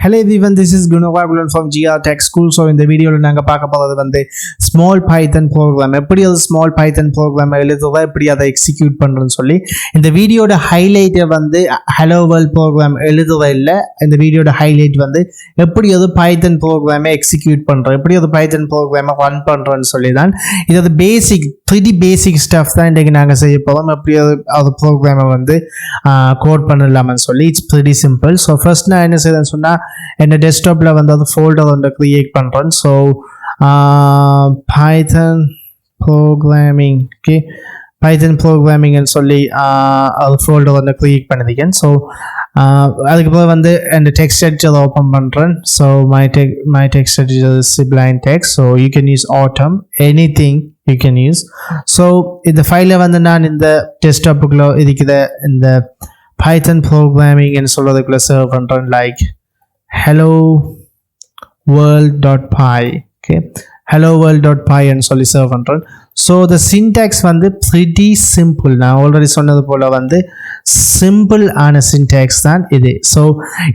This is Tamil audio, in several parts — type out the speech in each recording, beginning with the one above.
Hello everyone, this is Gunavagulan from GR Tech School. So in the video நாங்க பார்க்க போறது வந்து small python program எப்படி அது small python program எழுதுறத எப்படி அதை எக்ஸிக்யூட் பண்றதுன்னு சொல்லி இந்த வீடியோட ஹைலைட் வந்து hello world program எழுதுறத இல்ல இந்த வீடியோட ஹைலைட் வந்து எப்படி அது python program எக்ஸிக்யூட் பண்றது எப்படி அது python program ரன் பண்றதுன்னு சொல்லி தான் இது பேசிக் pretty basic stuff தான் இன்னைக்கு நாங்க செய்ய போறோம் எப்படி அது program வந்து கோட் பண்ணலாம்னு சொல்லி it's pretty simple. So first நான் என்ன செய்றேன்னு சொன்னா in the desktop la vanda the folder on create pandren. So python programming, okay, python programming and solli a folder on create panadigan. So adukku vande and text editor open pandren. So my text editor is sublime text, so you can use autumn, anything you can use. So in the file vande nan in the desktop kulla idikida in the python programming and solladukku serve pandren like hello world.py, okay, hello world.py and solli serve பண்றேன். So the syntax வந்து pretty simple. நான் ஆல்ரெடி சொன்னது போல வந்து simple ஆன syntax தான் இது. So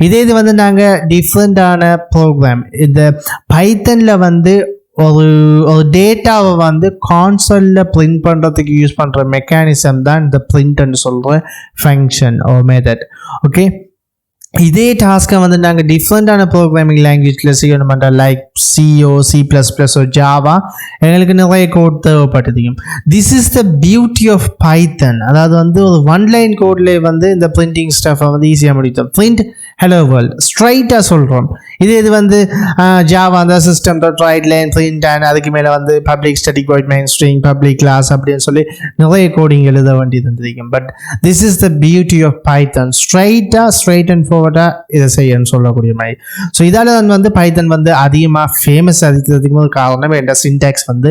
இது வந்து நாங்க டிஃபரெண்ட் ஆன ப்ரோக்ராம் இந்த பைத்தன்ல வந்து ஒரு டேட்டாவை வந்து கான்சோல்ல பிரிண்ட் பண்றதுக்கு யூஸ் பண்ற மெக்கானிசம் தான் இந்த பிரிண்ட்னு சொல்ற ஃபங்க்ஷன் ஆர் மெத்தட். ஓகே, இதே டாஸ்க்கை வந்து நாங்கள் டிஃப்ரெண்டான ப்ரோக்ராமிங் லாங்குவேஜில் செய்யணுமெண்டா லைக் சிஓ C++ ஜாவா எங்களுக்கு நிறைய கோட் தேவைப்பட்டதையும். This is the beauty of Python. அதாவது வந்து ஒரு ஒன் லைன் கோட்லேயே வந்து இந்த பிரிண்டிங் ஸ்டஃபை வந்து ஈஸியாக முடித்தோம். பிரிண்ட் ஹலோ வேர்ல்ட் ஸ்ட்ரைட்டாக சொல்கிறோம். இது வந்து ஜாவா அந்த system write line print and அதுக்கு மேலே வந்து public static void main string public class அப்படின்னு சொல்லி நிறைய கோடிங் எழுத வேண்டியது இருந்திருக்கும். But this is the beauty of Python. Straight and இதை செய்யன்னு சொல்லக்கூடிய மாதிரி. ஸோ இதால வந்து பைத்தன் வந்து அதிகமாக ஃபேமஸ் ஆகிக்கிறதுக்கு ஒரு காரணம் என்ற சின்டாக்ஸ் வந்து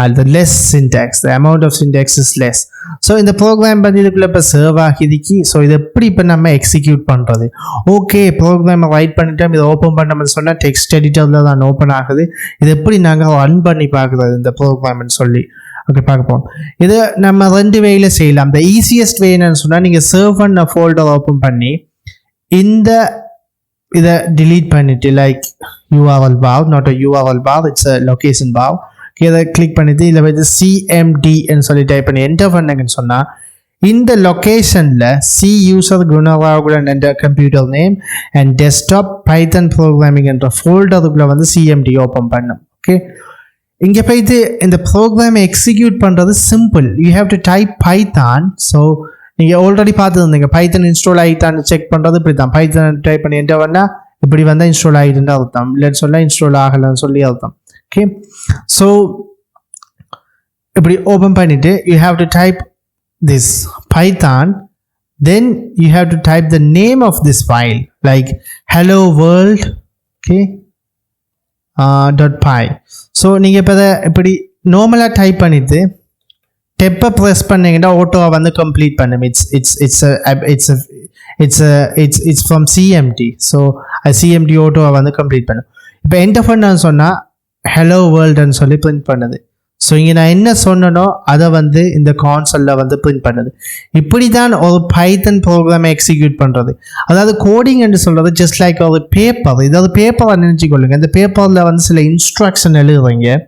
அது less syntax, the amount of syntax is less. So இந்த ப்ரோக்ராம் வந்து இதுக்குள்ள இப்போ சர்வ் ஆகிதுக்கு. ஸோ இதை எப்படி இப்போ நம்ம எக்ஸிக்யூட் பண்ணுறது? ஓகே, ப்ரோக்ராமை ரைட் பண்ணிட்டோம், இதை ஓப்பன் பண்ணோம்னு சொன்னால் டெக்ஸ்ட் எடிட்டரில் தான் ஓப்பன் ஆகுது. இது எப்படி நாங்கள் ரன் பண்ணி பார்க்குறது இந்த ப்ரோக்ராம்னு சொல்லி ஓகே பார்ப்போம். இது நம்ம ரெண்டு வேயில் செய்யலாம். இந்த ஈஸியஸ்ட் வே என்னன்னு சொன்னால் நீங்கள் சர்வ் பண்ண ஃபோல்டர் ஓப்பன் பண்ணி இந்த இதை delete பண்ணிட்டு like URL bar, not a URL bar, it's a location bar. இதை கிளிக் பண்ணிட்டு இதில் வந்து CMD ன்னு சொல்லி டைப் பண்ணி என்டர் பண்ணுங்கன்னு சொன்னால் இந்த லொக்கேஷனில் C யூசர் குணராகுலன் என்ற computer name and desktop Python programming என்ற ஃபோல்டருக்குள்ளே வந்து CMD ஓப்பன் பண்ணும். ஓகே, இங்கே போய்த்து இந்த ப்ரோக்ராமை எக்ஸிக்யூட் பண்ணுறது simple. You have to type Python. So நீங்கள் ஆல்ரெடி பார்த்துருந்தீங்க பைத்தன் இன்ஸ்டால் ஆகிட்டான்னு செக் பண்ணுறது இப்படி தான். பைத்தன் டைப் பண்ணி என்டர் பண்ணால் இப்படி வந்தால் இன்ஸ்டால் ஆகிட்டுன்னு அர்த்தம், இல்லைன்னு சொன்னால் இன்ஸ்டால் ஆகலைன்னு சொல்லி அர்த்தம். ஓகே, ஸோ இப்படி ஓப்பன் பண்ணிவிட்டு you have to type this Python, then you have to type the name of this file like hello world, okay, .py. So நீங்கள் இப்போ அதை இப்படி நார்மலாக டைப் பண்ணிவிட்டு டெப்பை ப்ரெஸ் பண்ணீங்கன்னா ஆட்டோவை வந்து கம்ப்ளீட் பண்ணும். It's from CMD. So CMD ஆட்டோவை வந்து கம்ப்ளீட் பண்ணும். இப்போ என்டர் பண்ணான்னு சொன்னால் ஹலோ வேர்ல்டுன்னு சொல்லி பிரிண்ட் பண்ணுது. ஸோ இங்கே நான் என்ன சொன்னனோ அதை வந்து இந்த கான்சோலில் வந்து பிரிண்ட் பண்ணுது. இப்படி தான் ஒரு பைத்தன் ப்ரோக்ராமை எக்ஸிக்யூட் பண்ணுறது. அதாவது கோடிங் என்று சொல்கிறது ஜஸ்ட் லைக் ஒரு பேப்பர். இதாவது பேப்பரை நினச்சிக்கொள்ளுங்க. இந்த பேப்பரில் வந்து சில இன்ஸ்ட்ரக்ஷன் எழுதுறீங்க.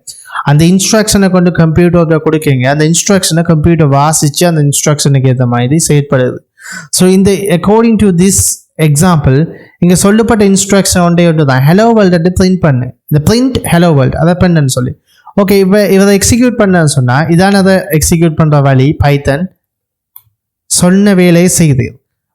அந்த இன்ஸ்ட்ரக்ஷனை கொண்டு கம்ப்யூட்டரில் கொடுக்குங்க. அந்த இன்ஸ்ட்ரக்ஷனை கம்ப்யூட்டர் வாசித்து அந்த இன்ஸ்ட்ரக்ஷனுக்கு ஏற்ற மாதிரி செயற்படுது. ஸோ இந்த அக்கார்டிங் டு திஸ் எக்ஸாம்பிள் இங்கே சொல்லப்பட்ட இன்ஸ்ட்ரக்ஷன் ஒன்றே ஒன்று தான், ஹலோ வேர்ல்டு பிரிண்ட் பண்ணு, இந்த பிரிண்ட் ஹலோ வேர்ல்டு அதை பண்ணுன்னு சொல்லி. ஓகே, இப்போ இதை எக்ஸிக்யூட் பண்ணன்னு சொன்னால் இதான அதை எக்ஸிக்யூட் பண்ணுற வழி பைத்தன் சொன்ன வேலையை செய்யுது.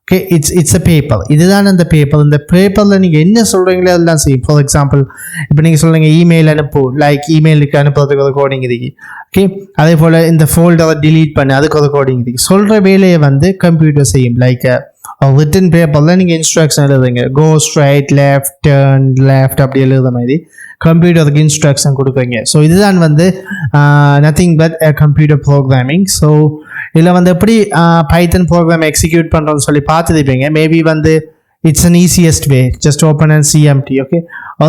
Okay, it's a paper. இதுதான் அந்த பேப்பர். இந்த பேப்பரில் நீங்கள் என்ன சொல்கிறீங்களோ அதெல்லாம் செய்யும். ஃபார் எக்ஸாம்பிள் இப்போ நீங்கள் சொல்லுங்கள் இமெயில் அனுப்பு, லைக் இமெயிலுக்கு அனுப்புறதுக்கு ஒரு கோடிங் இருக்கு. ஓகே, அதே போல் இந்த ஃபோல்டரை delete பண்ணு, அதுக்கு ஒரு கோடிங் இருக்கு. சொல்கிற வேலையை வந்து கம்ப்யூட்டர் செய்யும். லைக் ரிட்டன் பேப்பரில் நீங்கள் இன்ஸ்ட்ரக்ஷன் எழுதுங்க, go straight left turn left அப்படி எழுதுற மாதிரி கம்ப்யூட்டருக்கு இன்ஸ்ட்ரக்ஷன் கொடுக்குறீங்க. ஸோ இதுதான் வந்து nothing but computer programming. So இதில் வந்து எப்படி பைத்தன் ப்ரோக்ராம் எக்ஸிக்யூட் பண்ணுறோன்னு சொல்லி பார்த்துருப்பீங்க. மேபி வந்து it's an easiest way, just open and CMD. Okay,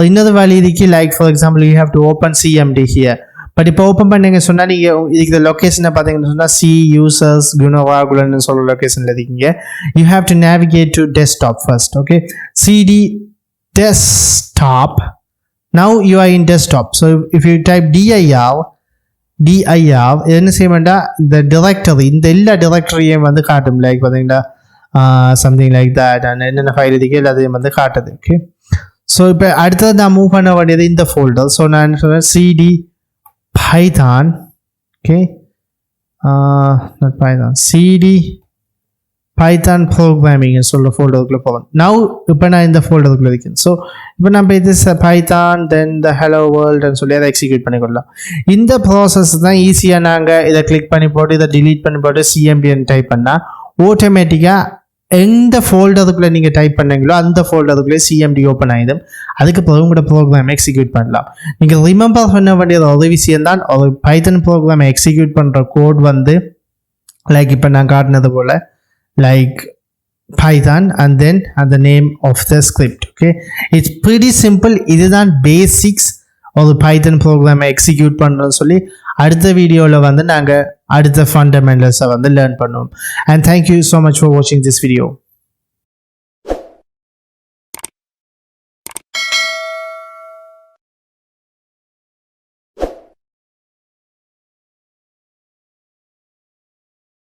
இன்னொரு வழி இருக்கு. Like for example you have to open CMD here. But இப்போ ஓப்பன் பண்ணீங்க சொன்னால் நீங்கள் இதுக்கு லொக்கேஷனை பார்த்தீங்கன்னு சொன்னால் C யூசர்ஸ் குணராகுலன்னு சொல்கிற லொக்கேஷனில் இருக்கீங்க. You have to navigate to desktop first. Okay, CD desktop. Now you are in desktop. So if you type dir என்ன செய்ய வேண்டாம், இந்த டிரெக்டரி, இந்த எல்லா டிரெக்டரியும் வந்து காட்டும். லைக் பார்த்தீங்கன்னா சம்திங் லைக் தட் அண்ட் என்னென்ன ஃபைல் இருக்கு எல்லாத்தையும் வந்து காட்டுது. ஓகே, ஸோ இப்போ அடுத்தது நான் மூவ் பண்ண வேண்டியது இந்த ஃபோல்டர். ஸோ நான் என்ன சொல்கிறேன், CD Python. Okay, not Python, cd python programming சொல்ற ஃபோல்டருக்குள்ள போகணும். நவ் இப்போ நான் இந்த ஃபோல்டருக்குள்ள இருக்கேன். ஸோ இப்போ நம்ம இது பைத்தான் தென் த ஹலோ வேர்ல்டுன்னு சொல்லி அதை எக்ஸிக்யூட் பண்ணிக்கொள்ளலாம். இந்த ப்ராசஸ் தான் ஈஸியாக நாங்கள் இதை கிளிக் பண்ணி போட்டு இதை டிலீட் பண்ணி போட்டு சிஎம்பின்னு டைப் பண்ணால் ஆட்டோமேட்டிக்காக எந்த ஃபோல்டருக்குள்ளே நீங்கள் டைப் பண்ணீங்களோ அந்த ஃபோல்டருக்குள்ளே சிஎம்டி ஓப்பன் ஆகிடும். அதுக்கு பிறகு உங்களோட ப்ரோக்ராம் எக்ஸிக்யூட் பண்ணலாம். நீங்கள் ரிமெம்பர் பண்ண வேண்டியது ஒரு விஷயம் தான், ஒரு பைத்தன் ப்ரோக்ராமை எக்ஸிக்யூட் பண்ணுற கோட் வந்து லைக் இப்போ நான் காட்டினது போல் like python and then the name of the script. Okay, it's pretty simple. இதுதான் பேசிக்ஸ் ஒரு பைத்தன் ப்ரோக்ராமை எக்ஸிக்யூட் பண்ணுறோன்னு சொல்லி அடுத்த வீடியோவில் வந்து நாங்கள் அடுத்த ஃபண்டமெண்டல்ஸை வந்து லேர்ன் பண்ணுவோம். And thank you so much for watching this video.